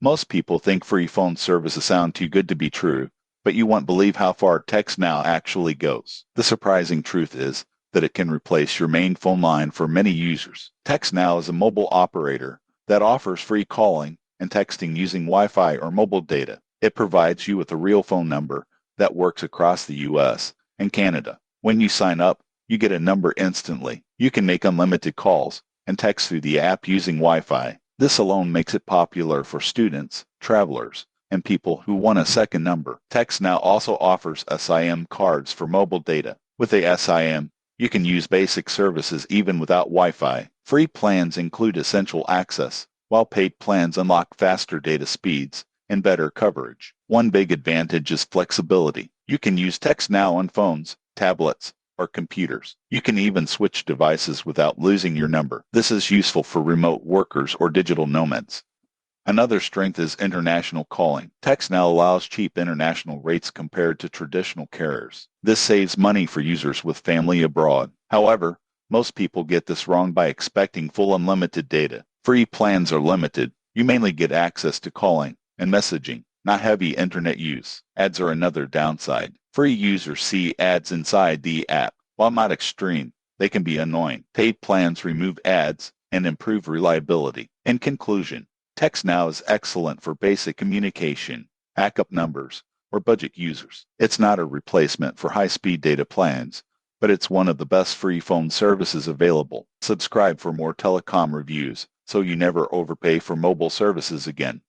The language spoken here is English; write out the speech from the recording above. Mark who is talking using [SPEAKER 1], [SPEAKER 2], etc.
[SPEAKER 1] Most people think free phone services sound too good to be true, but you won't believe how far TextNow actually goes. The surprising truth is that it can replace your main phone line for many users. TextNow is a mobile operator that offers free calling and texting using Wi-Fi or mobile data. It provides you with a real phone number that works across the US and Canada. When you sign up, you get a number instantly. You can make unlimited calls and text through the app using Wi-Fi. This alone makes it popular for students, travelers, and people who want a second number. TextNow also offers SIM cards for mobile data. With a SIM, you can use basic services even without Wi-Fi. Free plans include essential access, while paid plans unlock faster data speeds and better coverage. One big advantage is flexibility. You can use TextNow on phones, tablets, or computers. You can even switch devices without losing your number. This is useful for remote workers or digital nomads. Another strength is international calling. TextNow allows cheap international rates compared to traditional carriers. This saves money for users with family abroad. However, most people get this wrong by expecting full unlimited data. Free plans are limited. You mainly get access to calling and messaging, not heavy internet use. Ads are another downside. Free users see ads inside the app. While not extreme, they can be annoying. Paid plans remove ads and improve reliability. In conclusion, TextNow is excellent for basic communication, backup numbers, or budget users. It's not a replacement for high-speed data plans, but it's one of the best free phone services available. Subscribe for more telecom reviews so you never overpay for mobile services again.